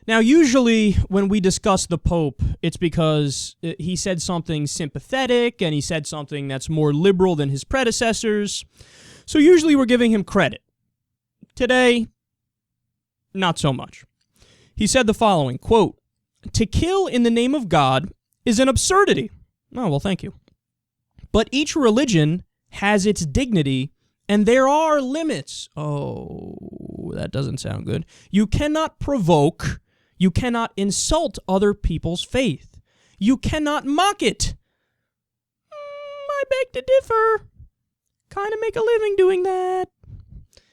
Now, usually when we discuss the Pope, it's because he said something sympathetic and he said something that's more liberal than his predecessors. So usually we're giving him credit. Today, not so much. He said the following, quote, "To kill in the name of God is an absurdity." Oh, well, thank you. "But each religion has its dignity, and there are limits." Oh, that doesn't sound good. "You cannot provoke, you cannot insult other people's faith. You cannot mock it." I beg to differ. Kind of make a living doing that.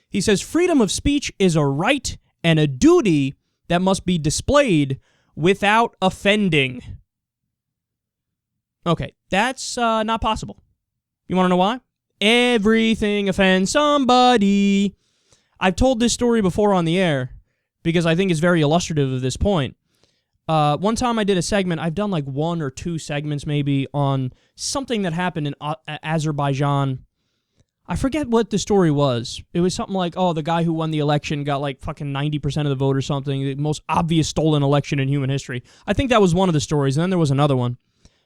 He says freedom of speech is a right and a duty that must be displayed without offending. Okay, that's not possible. You want to know why? Everything offends somebody. I've told this story before on the air because I think it's very illustrative of this point. One time I did a segment, I've done like 1 or 2 segments maybe on something that happened in Azerbaijan. I forget what the story was. It was something like, oh, the guy who won the election got like fucking 90% of the vote or something. The most obvious stolen election in human history. I think that was one of the stories, and then there was another one.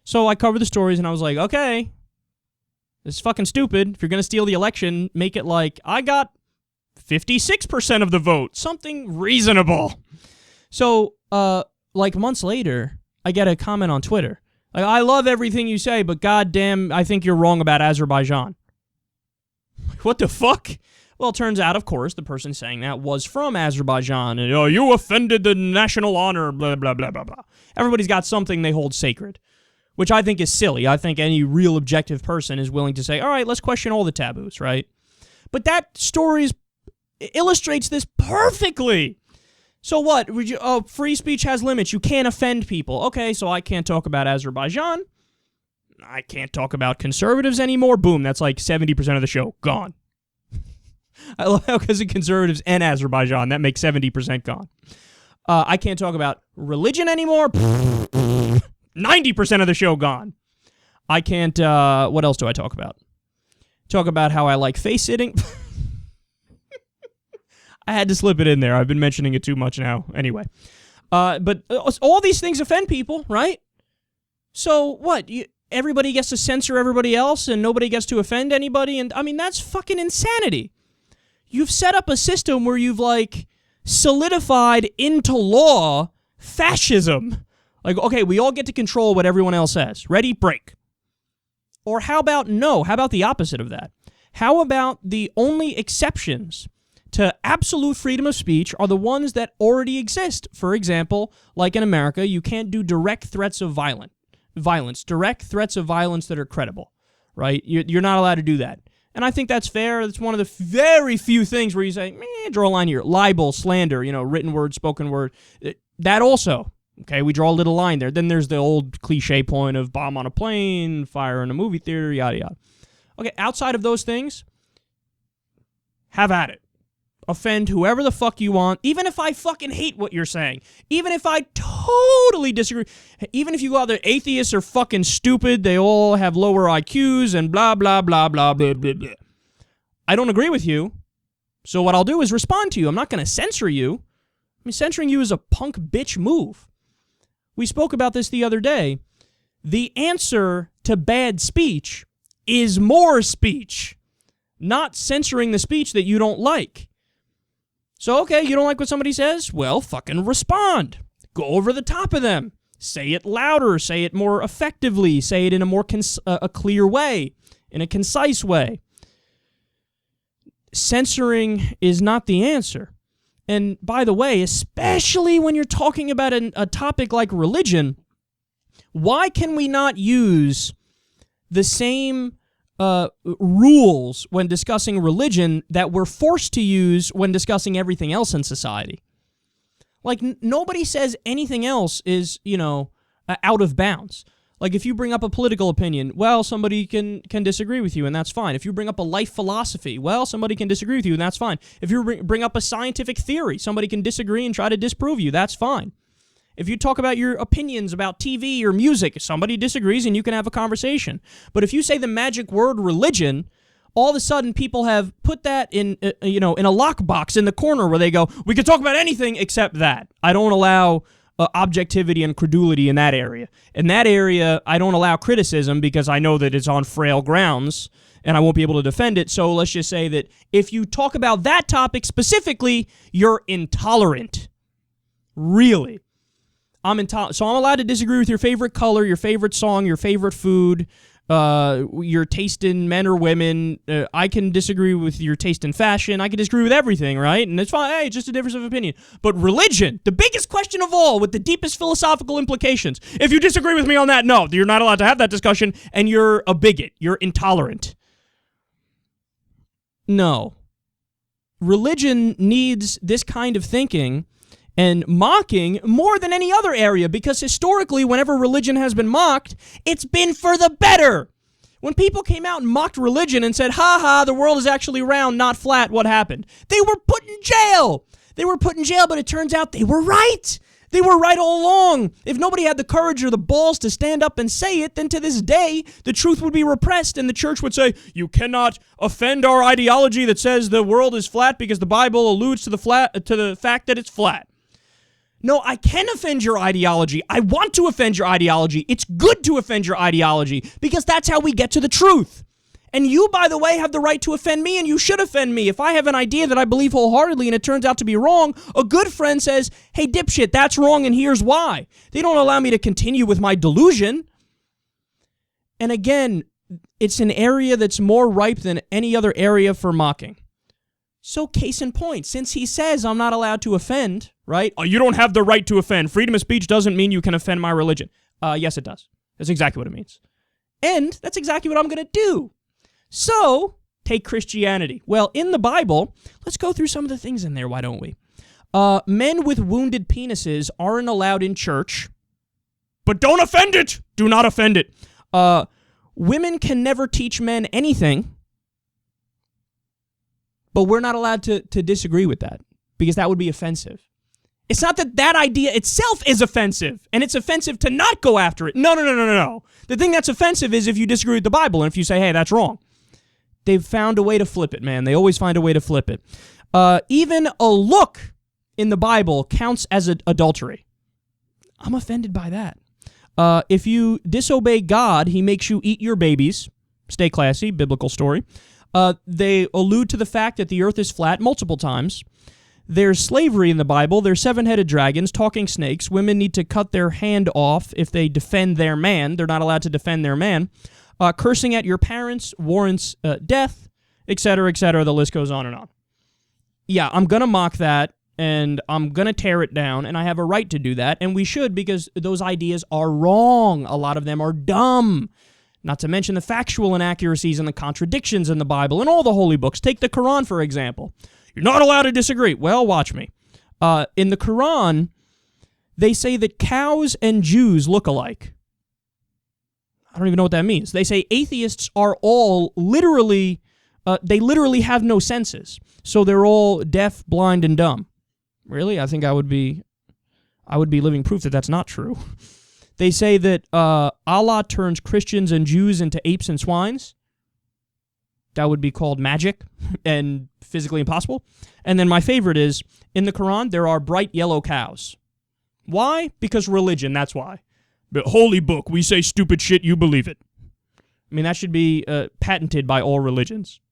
So I covered the stories, and I was like, okay, this is fucking stupid. If you're going to steal the election, make it like, I got 56% of the vote. Something reasonable. So, like months later, I get a comment on Twitter. Like, I love everything you say, but goddamn, I think you're wrong about Azerbaijan. What the fuck? Well, it turns out, of course, the person saying that was from Azerbaijan. And, oh, you offended the national honor, blah, blah, blah, blah, blah. Everybody's got something they hold sacred, which I think is silly. I think any real objective person is willing to say, all right, let's question all the taboos, right? But that story illustrates this perfectly. So what? Free speech has limits. You can't offend people. Okay, so I can't talk about Azerbaijan. I can't talk about conservatives anymore. Boom, that's like 70% of the show. Gone. I love how because of conservatives and Azerbaijan, that makes 70% gone. I can't talk about religion anymore. 90% of the show gone. I can't, what else do I talk about? Talk about how I like face sitting. I had to slip it in there. I've been mentioning it too much now. Anyway. But all these things offend people, right? So what? Everybody gets to censor everybody else and nobody gets to offend anybody? And I mean, that's fucking insanity. You've set up a system where you've, like, solidified into law fascism. Like, okay, we all get to control what everyone else says. Ready? Break. Or how about no? How about the opposite of that? How about the only exceptions to absolute freedom of speech are the ones that already exist? For example, like in America, you can't do direct threats of violence, direct threats of violence that are credible, right? You're not allowed to do that. And I think that's fair. It's one of the very few things where you say, draw a line here. Libel, slander, written word, spoken word. That also, okay, we draw a little line there. Then there's the old cliche point of bomb on a plane, fire in a movie theater, yada, yada. Okay, outside of those things, have at it. Offend whoever the fuck you want, even if I fucking hate what you're saying, even if I totally disagree, even if you go out there, atheists are fucking stupid, they all have lower IQs and blah, blah, blah, blah, blah, blah, blah. I don't agree with you, so what I'll do is respond to you. I'm not going to censor you. I mean, censoring you is a punk bitch move. We spoke about this the other day. The answer to bad speech is more speech, not censoring the speech that you don't like. So, okay, you don't like what somebody says? Well, fucking respond. Go over the top of them. Say it louder. Say it more effectively. Say it in a more a clear way, in a concise way. Censoring is not the answer. And by the way, especially when you're talking about a topic like religion, why can we not use the same rules when discussing religion that we're forced to use when discussing everything else in society? Like, nobody says anything else is, out of bounds. Like, if you bring up a political opinion, well, somebody can disagree with you, and that's fine. If you bring up a life philosophy, well, somebody can disagree with you, and that's fine. If you bring up a scientific theory, somebody can disagree and try to disprove you, that's fine. If you talk about your opinions about TV or music, somebody disagrees and you can have a conversation. But if you say the magic word religion, all of a sudden people have put that in, in a lockbox in the corner where they go, we can talk about anything except that. I don't allow objectivity and credulity in that area. In that area, I don't allow criticism because I know that it's on frail grounds and I won't be able to defend it. So let's just say that if you talk about that topic specifically, you're intolerant. Really. I'm intolerant. So I'm allowed to disagree with your favorite color, your favorite song, your favorite food, your taste in men or women. I can disagree with your taste in fashion. I can disagree with everything, right? And it's fine. Hey, it's just a difference of opinion. But religion, the biggest question of all, with the deepest philosophical implications. If you disagree with me on that, no, you're not allowed to have that discussion, and you're a bigot. You're intolerant. No. Religion needs this kind of thinking and mocking more than any other area, because historically, whenever religion has been mocked, it's been for the better. When people came out and mocked religion and said, ha ha, the world is actually round, not flat, what happened? They were put in jail. They were put in jail, but it turns out they were right. They were right all along. If nobody had the courage or the balls to stand up and say it, then to this day, the truth would be repressed, and the church would say, you cannot offend our ideology that says the world is flat because the Bible alludes to the fact that it's flat. No, I can offend your ideology. I want to offend your ideology. It's good to offend your ideology because that's how we get to the truth. And you, by the way, have the right to offend me, and you should offend me. If I have an idea that I believe wholeheartedly and it turns out to be wrong, a good friend says, hey, dipshit, that's wrong and here's why. They don't allow me to continue with my delusion. And again, it's an area that's more ripe than any other area for mocking. So case in point, since he says I'm not allowed to offend, right? Oh, you don't have the right to offend. Freedom of speech doesn't mean you can offend my religion. Yes, it does. That's exactly what it means. And that's exactly what I'm going to do. So, take Christianity. Well, in the Bible, let's go through some of the things in there, why don't we? Men with wounded penises aren't allowed in church. But don't offend it! Do not offend it. Women can never teach men anything. But we're not allowed to disagree with that, because that would be offensive. It's not that that idea itself is offensive, and it's offensive to not go after it. No. The thing that's offensive is if you disagree with the Bible, and if you say, hey, that's wrong. They've found a way to flip it, man. They always find a way to flip it. Even a look in the Bible counts as adultery. I'm offended by that. If you disobey God, he makes you eat your babies. Stay classy, biblical story. They allude to the fact that the earth is flat multiple times. There's slavery in the Bible. There's seven-headed dragons, talking snakes. Women need to cut their hand off if they defend their man. They're not allowed to defend their man. Cursing at your parents warrants death, etc., etc. The list goes on and on. Yeah, I'm going to mock that, and I'm going to tear it down, and I have a right to do that, and we should, because those ideas are wrong. A lot of them are dumb. Not to mention the factual inaccuracies and the contradictions in the Bible and all the holy books. Take the Quran, for example. You're not allowed to disagree. Well, watch me. In the Quran, they say that cows and Jews look alike. I don't even know what that means. They say atheists are all literally, they literally have no senses. So they're all deaf, blind, and dumb. Really? I think I would be living proof that that's not true. They say that Allah turns Christians and Jews into apes and swines. That would be called magic and physically impossible. And then my favorite is, in the Quran, there are bright yellow cows. Why? Because religion, that's why. But holy book, we say stupid shit, you believe it. I mean, that should be patented by all religions.